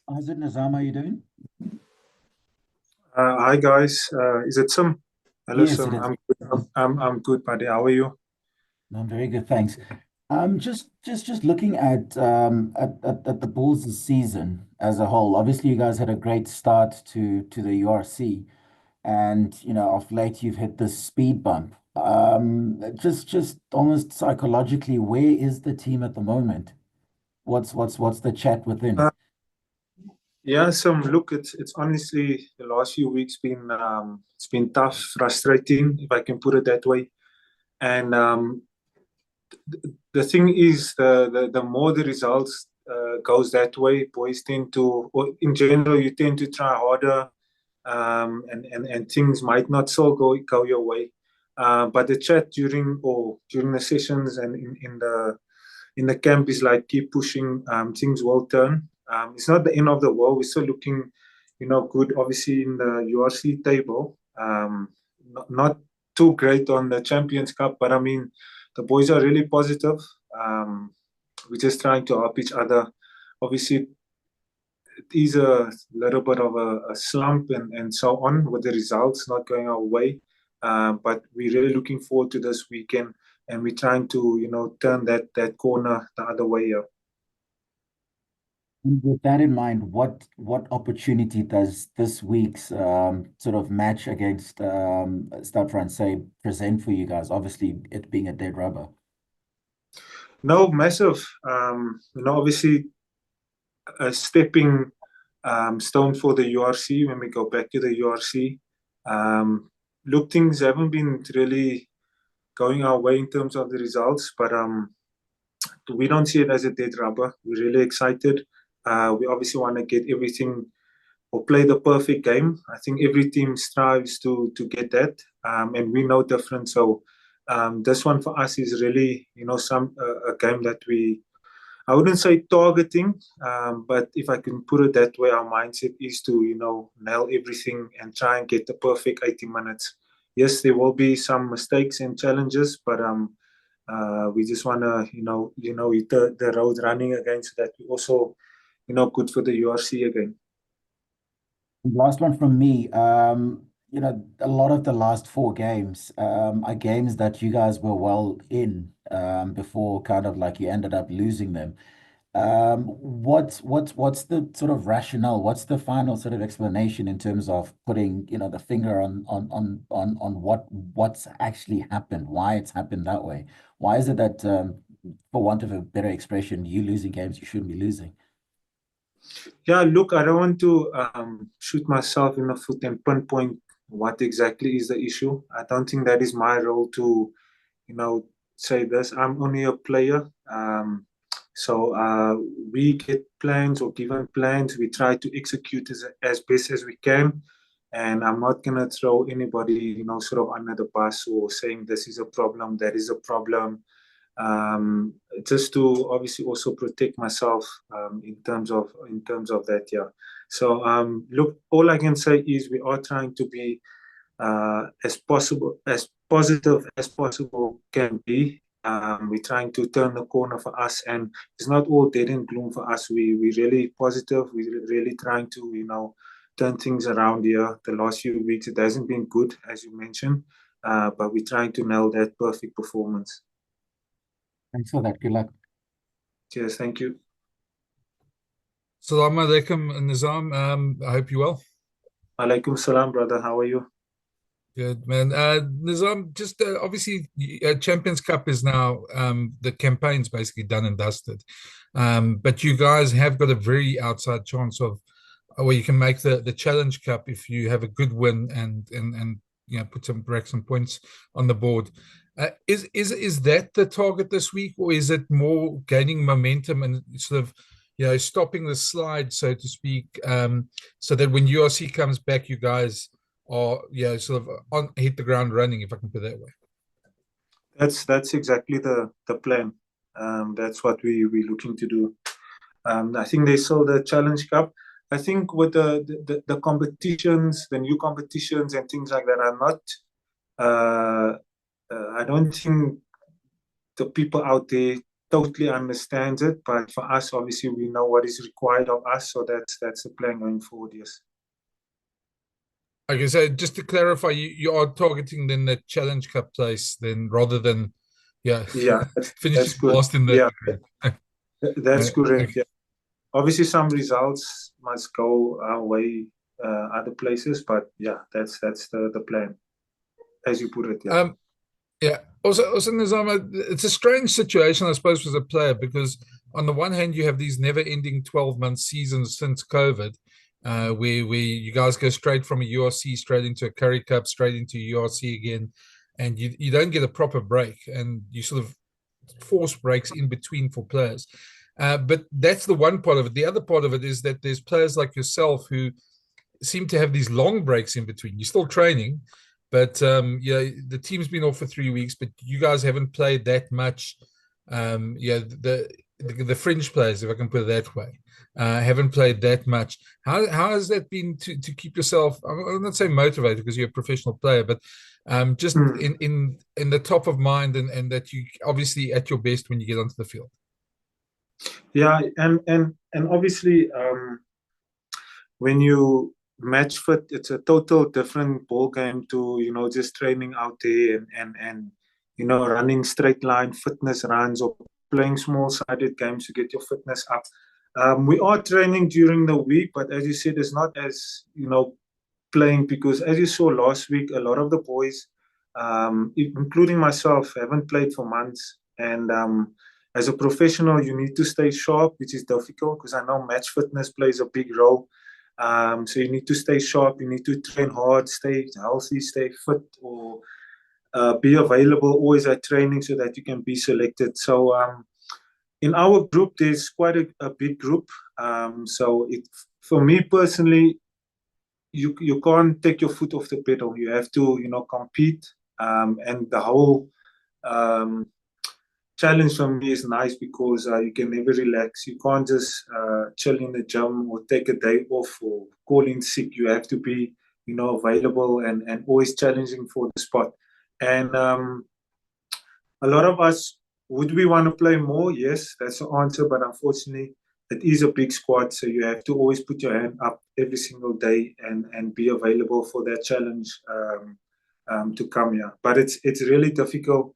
How's it, Nizaam? How you doing? Hi guys, is it Sim? Hello Yes, it Sim, is. I'm good. I'm good, buddy. How are you? I'm very good, thanks. Just looking at the Bulls this season as a whole. Obviously, you guys had a great start to the URC, and of late you've hit this speed bump. Just almost psychologically, where is the team at the moment? What's the chat within? Uh, yeah, Sim. Look, it's honestly the last few weeks been it's been tough, frustrating, if I can put it that way. And the thing is, the more the results goes that way, boys tend to, or in general, you tend to try harder, and things might not so go your way. But the chat during the sessions and in the camp is like keep pushing. Things will turn. It's not the end of the world. We're still looking, good. Obviously in the URC table, not too great on the Champions Cup, but I mean the boys are really positive. Um, we're just trying to help each other. Obviously, it is a little bit of a slump and so on with the results not going our way. But we're really looking forward to this weekend, and we're trying to, turn that corner the other way. And with that in mind, what opportunity does this week's sort of match against Stade Francais present for you guys? Obviously, it being a dead rubber. No, massive. Obviously, a stepping stone for the URC when we go back to the URC. Look, things haven't been really going our way in terms of the results, but we don't see it as a dead rubber. We're really excited. We obviously want to get everything or play the perfect game. I think every team strives to get that, and we're no different. So this one for us is really, some a game that I wouldn't say targeting, but if I can put it that way, our mindset is to, nail everything and try and get the perfect 80 minutes. Yes, there will be some mistakes and challenges, but we just want to, hit the road running again so that we also, good for the URC again. Last one from me. A lot of the last four games are games that you guys were well in before kind of like you ended up losing them. What's the sort of rationale? What's the final sort of explanation in terms of putting, the finger on what's actually happened, why it's happened that way? Why is it that, for want of a better expression, you losing games you shouldn't be losing? Yeah, look, I don't want to shoot myself in the foot and pinpoint what exactly is the issue. I don't think that is my role to, say this. I'm only a player. So we get plans or given plans. We try to execute as best as we can. And I'm not going to throw anybody, sort of under the bus or saying this is a problem, that is a problem, just to obviously also protect myself in terms of that. Yeah. So look, all I can say is we are trying to be as positive as possible can be. We're trying to turn the corner for us, and it's not all dead and gloom for us. We really positive. We're really trying to, turn things around here. The last few weeks it hasn't been good, as you mentioned, but we're trying to nail that perfect performance. Thanks for that. Good luck. Cheers. Thank you. Assalamu alaikum, Nizam. I hope you're well. Alaikum salam, brother. How are you? Good, man. Nizam, just obviously, Champions Cup is now the campaign's basically done and dusted. But you guys have got a very outside chance of where you can make the Challenge Cup if you have a good win and put some points on the board. Is that the target this week, or is it more gaining momentum and sort of stopping the slide, so to speak, so that when URC comes back, you guys are sort of hit the ground running, if I can put it that way? That's exactly the plan. That's what we're looking to do. I think they saw the Challenge Cup. I think with the competitions, the new competitions and things like that are not. I don't think the people out there totally understands it, but for us, obviously, we know what is required of us, so that's the plan going forward. Yes. Okay, so just to clarify, you are targeting then the Challenge Cup place then rather than Yeah, that's finishing good. last in the Yeah, group. that's correct. Okay. Yeah. Obviously, some results must go our way, other places, but yeah, that's the plan, as you put it. Yeah. Yeah. Also, Nizam, it's a strange situation, I suppose, as a player, because on the one hand, you have these never-ending 12-month seasons since COVID, where you guys go straight from a URC straight into a Currie Cup, straight into URC again, and you don't get a proper break, and you sort of force breaks in between for players. But that's the one part of it. The other part of it is that there's players like yourself who seem to have these long breaks in between. You're still training, but the team's been off for 3 weeks, but you guys haven't played that much. The fringe players, if I can put it that way, haven't played that much. How has that been to keep yourself? I'm not saying motivated because you're a professional player, but just in the top of mind and that you obviously at your best when you get onto the field. Yeah, and obviously, when you match fit, it's a total different ball game to just training out there and running straight line fitness runs or playing small sided games to get your fitness up. We are training during the week, but as you said, it's not as playing, because as you saw last week, a lot of the boys, including myself, haven't played for months. And as a professional, you need to stay sharp, which is difficult because I know match fitness plays a big role. So you need to stay sharp, you need to train hard, stay healthy, stay fit, or be available always at training so that you can be selected. So in our group, there's quite a big group. So for me personally, you can't take your foot off the pedal. You have to compete, and the whole challenge for me is nice because you can never relax. You can't just chill in the gym or take a day off or call in sick. You have to be available and always challenging for the spot. And a lot of us, would we want to play more? Yes, that's the answer. But unfortunately, it is a big squad, so you have to always put your hand up every single day and be available for that challenge to come here. But it's really difficult.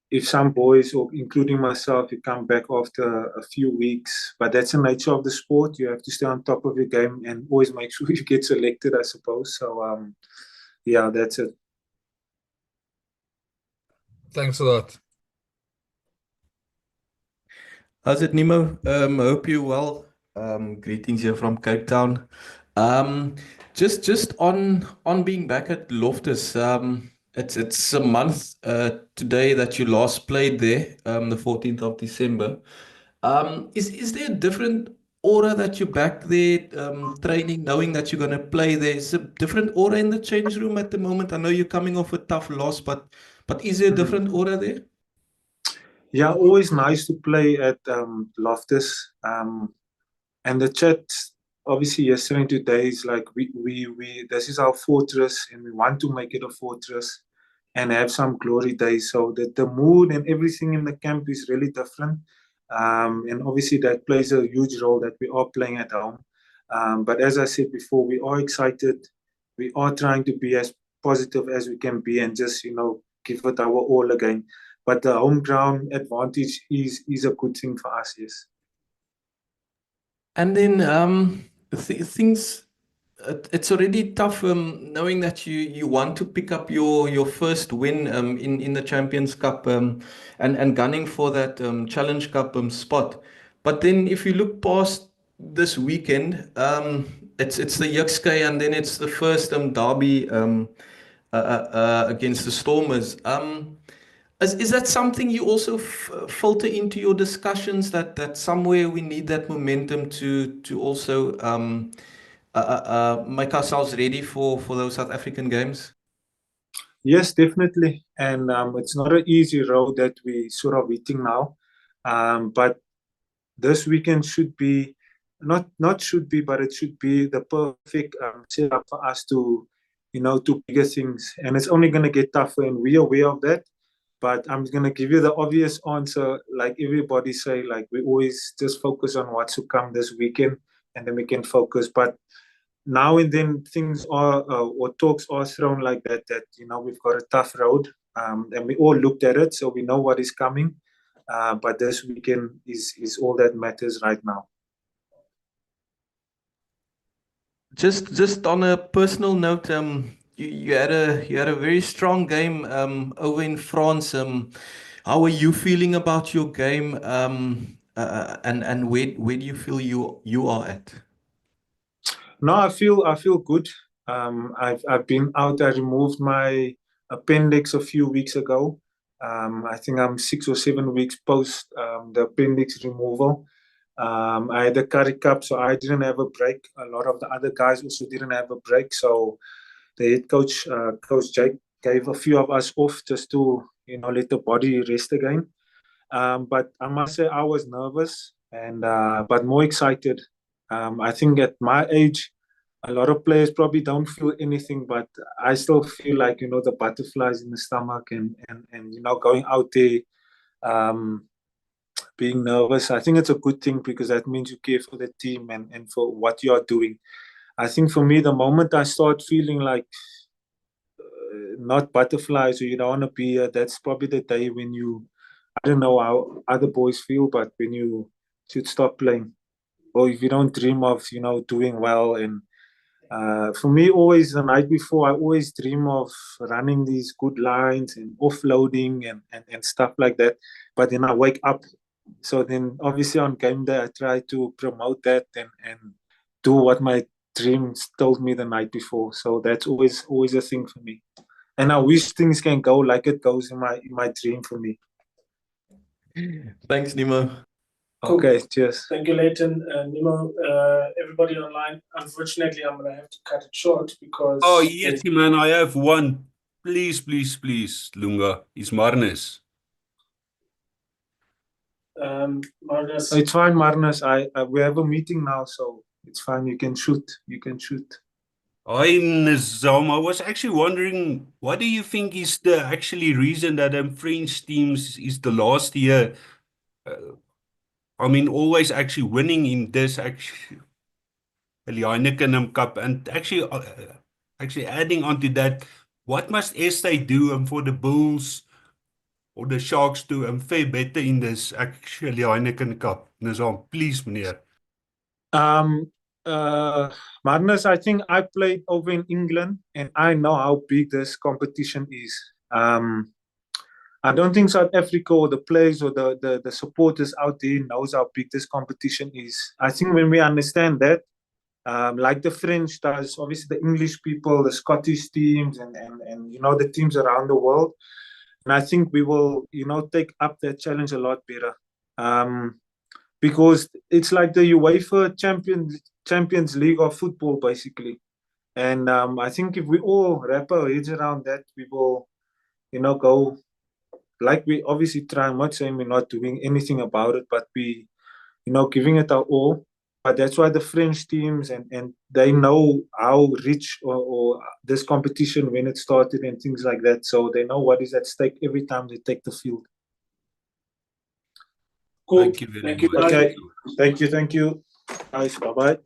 If some boys, or including myself, you come back after a few weeks, but that's the nature of the sport. You have to stay on top of your game and always make sure you get selected, I suppose. So yeah, that's it. Thanks a lot. How's it, Nemo? Hope you're well. Greetings here from Cape Town. Just on being back at Loftus. It's a month today that you last played there, the 14th of December. Is there a different aura that you're back there, training, knowing that you're gonna play there? Is a different aura in the change room at the moment? I know you're coming off a tough loss, but is there a different aura there? Yeah, always nice to play at Loftus. And the chat, obviously, yesterday and today is like we this is our fortress, and we want to make it a fortress and have some glory days. So the mood and everything in the camp is really different. And obviously, that plays a huge role that we are playing at home. But as I said before, we are excited. We are trying to be as positive as we can be and just give it our all again. But the home ground advantage is a good thing for us, yes. And then things, it's already tough knowing that you want to pick up your first win in the Champions Cup and gunning for that Challenge Cup spot. But then if you look past this weekend, it's the Jukskei and then it's the first derby against the Stormers. Is that something you also filter into your discussions that somewhere we need that momentum to also make ourselves ready for those South African games? Yes, definitely. And it's not an easy road that we sort of hitting now. But this weekend should be not should be, but it should be the perfect setup for us to to bigger things. And it's only going to get tougher, and we're aware of that. But I'm gonna give you the obvious answer, like everybody say, like we always just focus on what's to come this weekend, and then we can focus. But now and then things are or talks are thrown like that. That we've got a tough road, and we all looked at it, so we know what is coming. But this weekend is all that matters right now. Just on a personal note, you had a very strong game over in France. How are you feeling about your game? And where do you feel you are at? No, I feel good. I've been out. I removed my appendix a few weeks ago. I think I'm 6 or 7 weeks post the appendix removal. I had a curry cup, so I didn't have a break. A lot of the other guys also didn't have a break. So the head coach, Coach Jake, gave a few of us off just to let the body rest again. But I must say I was nervous and but more excited. I think at my age, a lot of players probably don't feel anything, but I still feel like the butterflies in the stomach and going out there, being nervous. I think it's a good thing because that means you care for the team and for what you are doing. I think for me, the moment I start feeling like not butterflies or you don't want to be here, that's probably the day when I don't know how other boys feel, but when you should stop playing, or if you don't dream of doing well. And for me, always the night before, I always dream of running these good lines and offloading and stuff like that. But then I wake up, so then obviously on game day I try to promote that and do what my dreams told me the night before. So that's always a thing for me. And I wish things can go like it goes in my dream for me. Thanks, Nimo. Cool. Okay, cheers. Thank you, Leighton. Nimo, everybody online, unfortunately, I'm going to have to cut it short because... Oh, yes, man, I have one. Please, please, please, Lunga. It's Marnus. Marnus... It's fine, Marnus. We have a meeting now, so it's fine. You can shoot. Hi, Nizaam. I was actually wondering, what do you think is the actually reason that French teams is the last year? I mean, always actually winning in this actually the Heineken Cup, and actually adding on to that, what must SA do for the Bulls or the Sharks to fare better in this actually Heineken Cup? Nizaam, please, meneer. Magnus, I think I played over in England and I know how big this competition is. I don't think South Africa or the players or the supporters out there knows how big this competition is. I think when we understand that, like the French does, obviously the English people, the Scottish teams and the teams around the world, and I think we will take up that challenge a lot better. Because it's like the UEFA Champions League of football, basically. And I think if we all wrap our heads around that, we will, go like we obviously try. I'm not saying we're not doing anything about it, but we, giving it our all. But that's why the French teams and they know how rich or this competition when it started and things like that. So they know what is at stake every time they take the field. Cool. Thank you very much. Okay. Thank you. Guys, bye-bye.